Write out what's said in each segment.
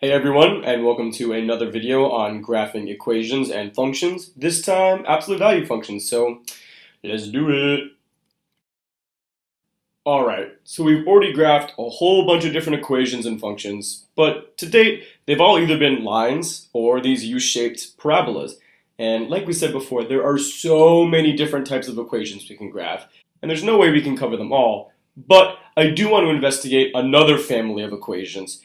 Hey everyone, and welcome to another video on graphing equations and functions, this time absolute value functions, so let's do it. Alright, so we've already graphed a whole bunch of different equations and functions, but to date, they've all either been lines or these U-shaped parabolas. And like we said before, there are so many different types of equations we can graph, and there's no way we can cover them all, but I do want to investigate another family of equations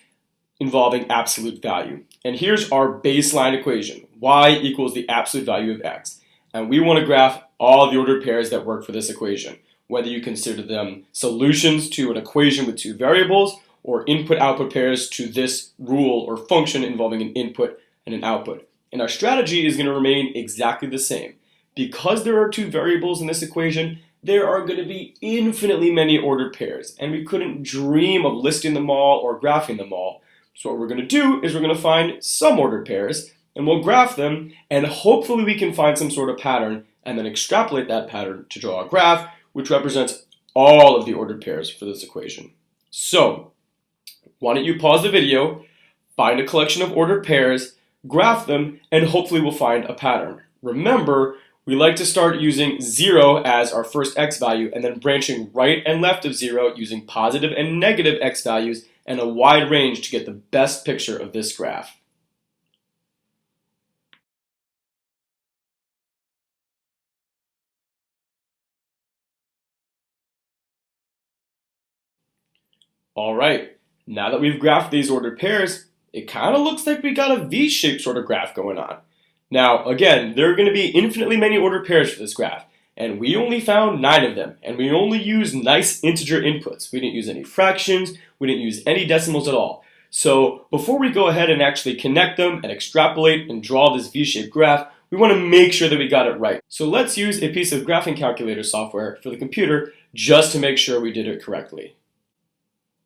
involving absolute value. And here's our baseline equation, y equals the absolute value of x. And we want to graph all the ordered pairs that work for this equation, whether you consider them solutions to an equation with two variables or input-output pairs to this rule or function involving an input and an output. And our strategy is going to remain exactly the same. Because there are two variables in this equation, there are going to be infinitely many ordered pairs, and we couldn't dream of listing them all or graphing them all. So what we're going to do is we're going to find some ordered pairs, and we'll graph them, and hopefully we can find some sort of pattern, and then extrapolate that pattern to draw a graph, which represents all of the ordered pairs for this equation. So, why don't you pause the video, find a collection of ordered pairs, graph them, and hopefully we'll find a pattern. Remember, we like to start using 0 as our first x value, and then branching right and left of 0 using positive and negative x values and a wide range to get the best picture of this graph. Alright, now that we've graphed these ordered pairs, it kind of looks like we got a V-shaped sort of graph going on. Now, again, there are going to be infinitely many ordered pairs for this graph, and we only found 9 of them, and we only used nice integer inputs. We didn't use any fractions, we didn't use any decimals at all. So before we go ahead and actually connect them and extrapolate and draw this V-shaped graph, we want to make sure that we got it right. So let's use a piece of graphing calculator software for the computer just to make sure we did it correctly.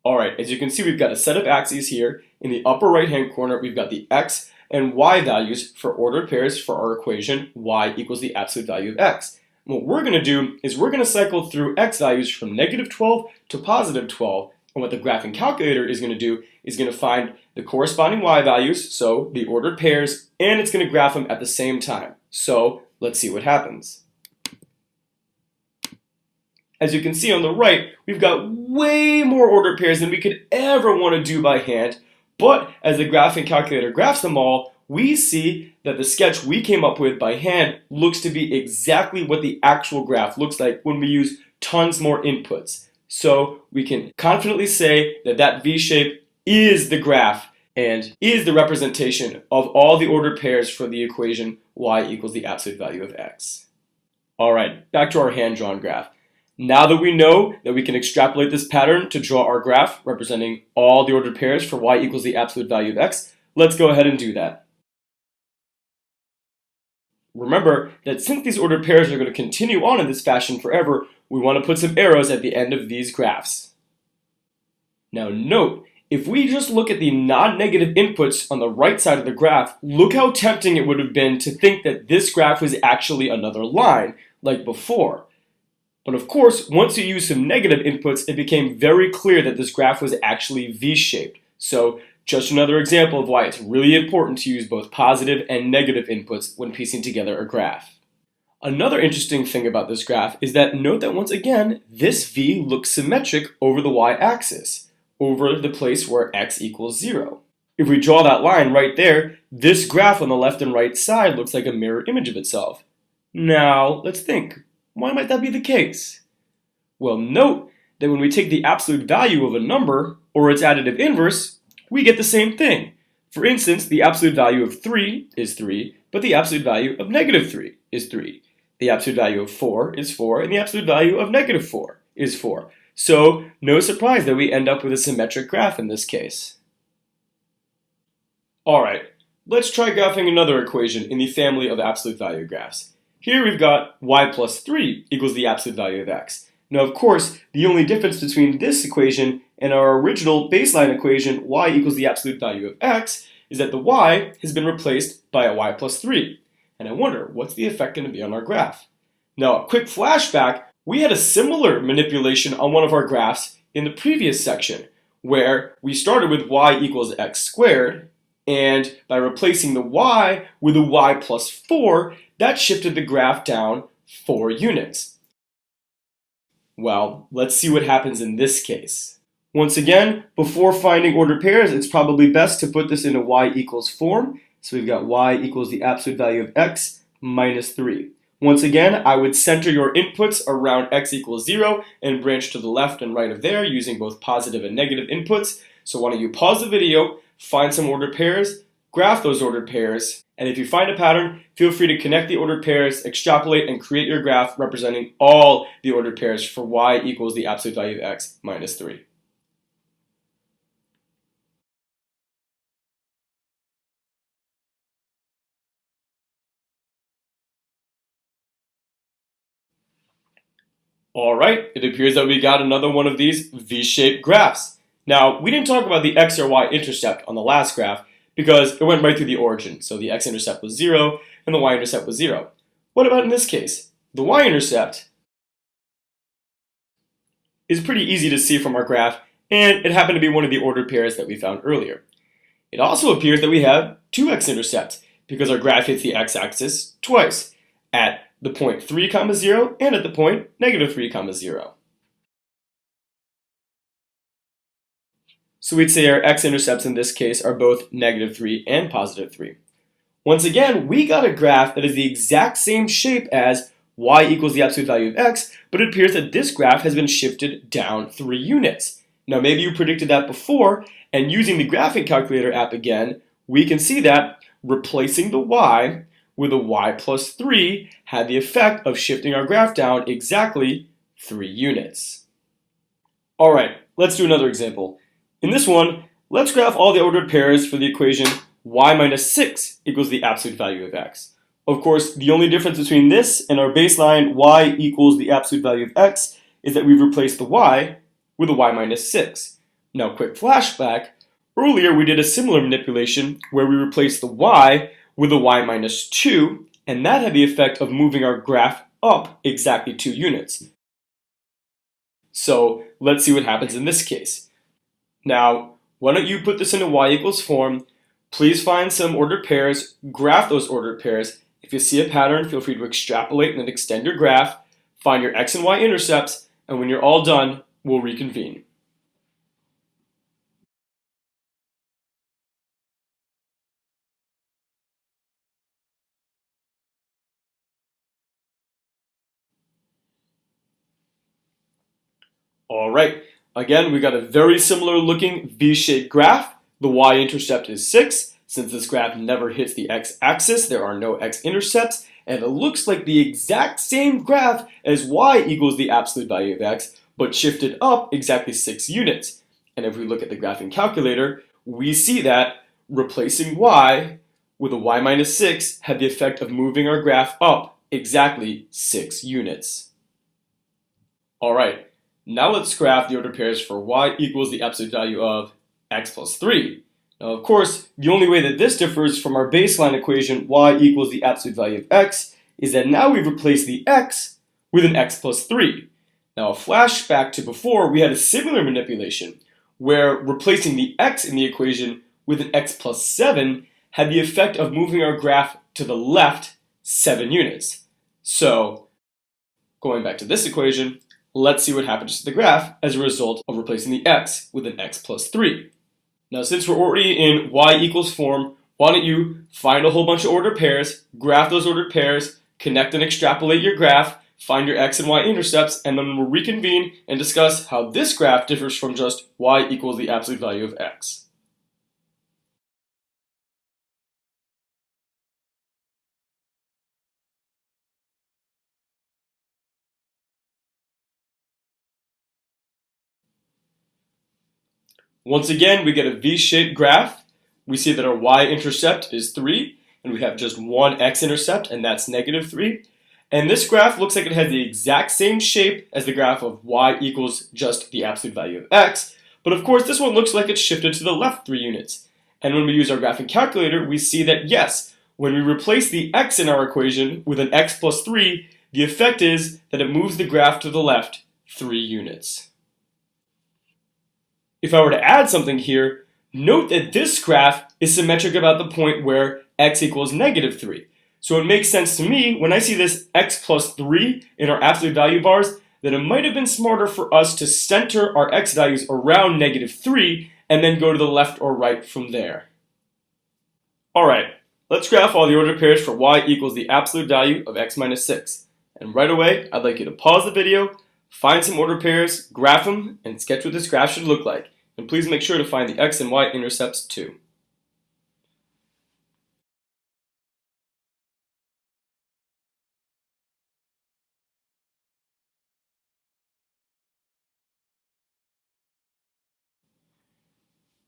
Alright, as you can see, we've got a set of axes here. In the upper right hand corner, we've got the x and y values for ordered pairs for our equation y equals the absolute value of x. What we're going to do is we're going to cycle through x values from negative 12 to positive 12, and what the graphing calculator is going to do is going to find the corresponding y values, so the ordered pairs, and it's going to graph them at the same time. So let's see what happens. As you can see on the right, we've got way more ordered pairs than we could ever want to do by hand, but as the graphing calculator graphs them all, we see that the sketch we came up with by hand looks to be exactly what the actual graph looks like when we use tons more inputs. So we can confidently say that that V-shape is the graph and is the representation of all the ordered pairs for the equation y equals the absolute value of x. Alright, back to our hand-drawn graph. Now that we know that we can extrapolate this pattern to draw our graph representing all the ordered pairs for y equals the absolute value of x, let's go ahead and do that. Remember that since these ordered pairs are going to continue on in this fashion forever, we want to put some arrows at the end of these graphs. Now note, if we just look at the non-negative inputs on the right side of the graph, look how tempting it would have been to think that this graph was actually another line, like before. But of course, once you use some negative inputs, it became very clear that this graph was actually V-shaped. So just another example of why it's really important to use both positive and negative inputs when piecing together a graph. Another interesting thing about this graph is that note that once again, this V looks symmetric over the y-axis, over the place where x equals 0. If we draw that line right there, this graph on the left and right side looks like a mirror image of itself. Now, let's think. Why might that be the case? Well, note that when we take the absolute value of a number, or its additive inverse, we get the same thing. For instance, the absolute value of 3 is 3, but the absolute value of negative 3 is 3. The absolute value of 4 is 4, and the absolute value of negative 4 is 4. So, no surprise that we end up with a symmetric graph in this case. Alright, let's try graphing another equation in the family of absolute value graphs. Here we've got y plus 3 equals the absolute value of x. Now of course, the only difference between this equation and our original baseline equation y equals the absolute value of x is that the y has been replaced by a y plus 3. And I wonder, what's the effect going to be on our graph? Now a quick flashback, we had a similar manipulation on one of our graphs in the previous section, where we started with y equals x squared, And by replacing the y with a y plus 4, that shifted the graph down 4 units. Well, let's see what happens in this case. Once again, before finding ordered pairs, it's probably best to put this into y equals form. So we've got y equals the absolute value of x minus 3. Once again, I would center your inputs around x equals 0 and branch to the left and right of there using both positive and negative inputs. So why don't you pause the video, find some ordered pairs, graph those ordered pairs, and if you find a pattern, feel free to connect the ordered pairs, extrapolate, and create your graph representing all the ordered pairs for y equals the absolute value of x minus 3. Alright, it appears that we got another one of these V-shaped graphs. Now, we didn't talk about the x or y intercept on the last graph because it went right through the origin. So the x-intercept was 0 and the y-intercept was 0. What about in this case? The y-intercept is pretty easy to see from our graph, and it happened to be one of the ordered pairs that we found earlier. It also appears that we have two x-intercepts because our graph hits the x-axis twice, at the point 3, 0 and at the point negative 3, 0. So we'd say our x-intercepts in this case are both negative 3 and positive 3. Once again, we got a graph that is the exact same shape as y equals the absolute value of x, but it appears that this graph has been shifted down 3 units. Now maybe you predicted that before, and using the graphing calculator app again, we can see that replacing the y with a y plus 3 had the effect of shifting our graph down exactly 3 units. Alright, let's do another example. In this one, let's graph all the ordered pairs for the equation y minus 6 equals the absolute value of x. Of course, the only difference between this and our baseline y equals the absolute value of x is that we've replaced the y with a y minus 6. Now, quick flashback, earlier we did a similar manipulation where we replaced the y with a y minus 2, and that had the effect of moving our graph up exactly 2 units. So let's see what happens in this case. Now, why don't you put this into y equals form, please find some ordered pairs, graph those ordered pairs. If you see a pattern, feel free to extrapolate and then extend your graph, find your x and y intercepts, and when you're all done, we'll reconvene. Alright, again, we got a very similar looking V-shaped graph. The y-intercept is 6. Since this graph never hits the x-axis, there are no x-intercepts, and it looks like the exact same graph as y equals the absolute value of x, but shifted up exactly 6 units. And if we look at the graphing calculator, we see that replacing y with a y minus 6 had the effect of moving our graph up exactly 6 units. Alright, now let's graph the ordered pairs for y equals the absolute value of x plus 3. Now, of course, the only way that this differs from our baseline equation y equals the absolute value of x is that now we've replaced the x with an x plus 3. Now, a flashback to before, we had a similar manipulation where replacing the x in the equation with an x plus 7 had the effect of moving our graph to the left 7 units. So, going back to this equation, let's see what happens to the graph as a result of replacing the x with an x plus 3. Now, since we're already in y equals form, why don't you find a whole bunch of ordered pairs, graph those ordered pairs, connect and extrapolate your graph, find your x and y intercepts, and then we'll reconvene and discuss how this graph differs from just y equals the absolute value of x. Once again, we get a V-shaped graph. We see that our y-intercept is 3, and we have just one x-intercept, and that's negative 3. And this graph looks like it has the exact same shape as the graph of y equals just the absolute value of x. But of course, this one looks like it's shifted to the left 3 units. And when we use our graphing calculator, we see that yes, when we replace the x in our equation with an x plus 3, the effect is that it moves the graph to the left 3 units. If I were to add something here, Note that this graph is symmetric about the point where x equals negative 3. So it makes sense to me when I see this x plus 3 in our absolute value bars that it might have been smarter for us to center our x values around negative 3 and then go to the left or right from there. Alright, let's graph all the ordered pairs for y equals the absolute value of x minus 6. And right away, I'd like you to pause the video, find some ordered pairs, graph them, and sketch what this graph should look like. And please make sure to find the x and y intercepts too.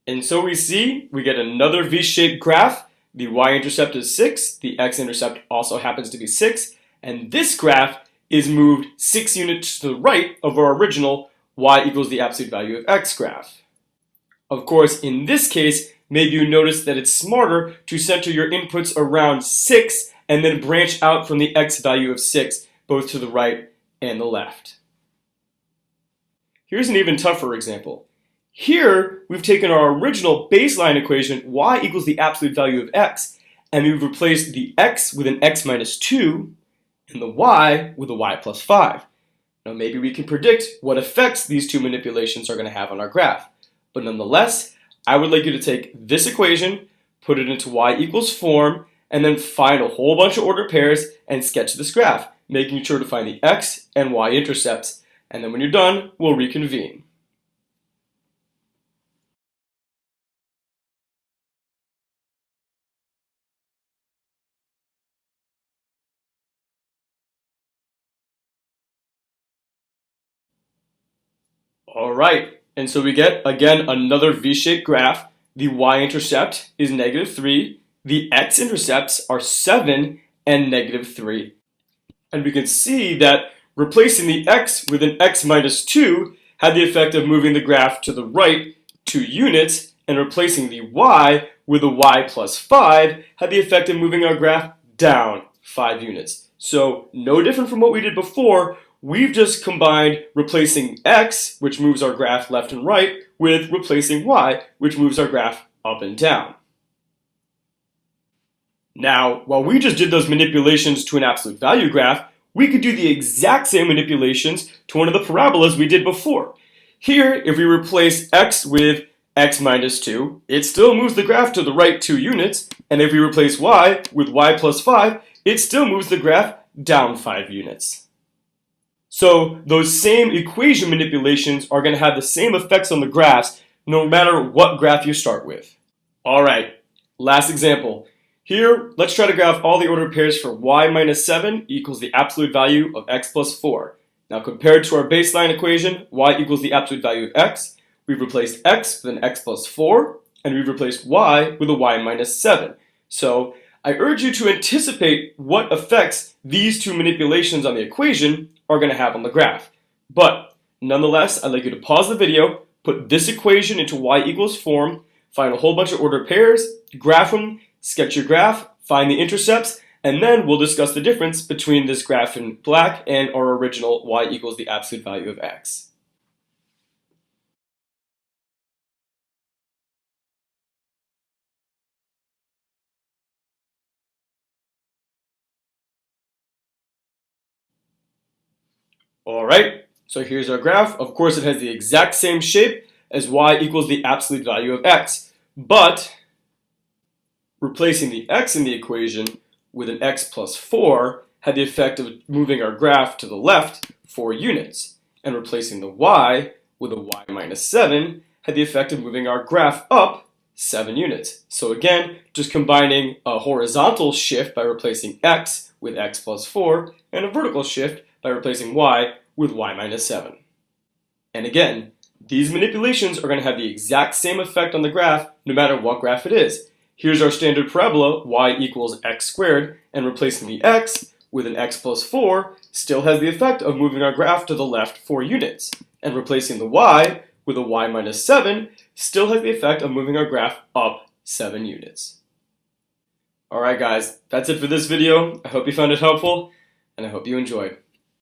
And so we see we get another V-shaped graph. The y-intercept is 6, the x-intercept also happens to be 6, and this graph is moved 6 units to the right of our original y equals the absolute value of x graph. Of course, in this case, maybe you notice that it's smarter to center your inputs around 6 and then branch out from the x value of 6, both to the right and the left. Here's an even tougher example. Here, we've taken our original baseline equation, y equals the absolute value of x, and we've replaced the x with an x minus 2 and the y with a y plus 5. Now maybe we can predict what effects these two manipulations are going to have on our graph. But nonetheless, I would like you to take this equation, put it into y equals form, and then find a whole bunch of ordered pairs and sketch this graph, making sure to find the x and y intercepts. And then when you're done, we'll reconvene. Alright, and so we get, again, another V-shaped graph. The y-intercept is negative 3, the x-intercepts are 7 and negative 3. And we can see that replacing the x with an x minus 2 had the effect of moving the graph to the right 2 units, and replacing the y with a y plus 5 had the effect of moving our graph down 5 units. So no different from what we did before. We've just combined replacing x, which moves our graph left and right, with replacing y, which moves our graph up and down. Now, while we just did those manipulations to an absolute value graph, we could do the exact same manipulations to one of the parabolas we did before. Here, if we replace x with x minus 2, it still moves the graph to the right 2 units, and if we replace y with y plus 5, it still moves the graph down 5 units. So those same equation manipulations are going to have the same effects on the graphs no matter what graph you start with. Alright, last example. Here, let's try to graph all the ordered pairs for y minus 7 equals the absolute value of x plus 4. Now compared to our baseline equation, y equals the absolute value of x, we've replaced x with an x plus 4, and we've replaced y with a y minus 7. So I urge you to anticipate what effects these two manipulations on the equation are going to have on the graph. But nonetheless, I'd like you to pause the video, put this equation into y equals form, find a whole bunch of ordered pairs, graph them, sketch your graph, find the intercepts, and then we'll discuss the difference between this graph in black and our original y equals the absolute value of x. Alright, so here's our graph. Of course, it has the exact same shape as y equals the absolute value of x, but replacing the x in the equation with an x plus 4 had the effect of moving our graph to the left 4 units, and replacing the y with a y minus 7 had the effect of moving our graph up 7 units. So again, just combining a horizontal shift by replacing x with x plus 4, and a vertical shift by replacing y with y minus 7. And again, these manipulations are going to have the exact same effect on the graph no matter what graph it is. Here's our standard parabola, y equals x squared, and replacing the x with an x plus 4 still has the effect of moving our graph to the left 4 units. And replacing the y with a y minus 7 still has the effect of moving our graph up 7 units. Alright guys, that's it for this video. I hope you found it helpful, and I hope you enjoyed.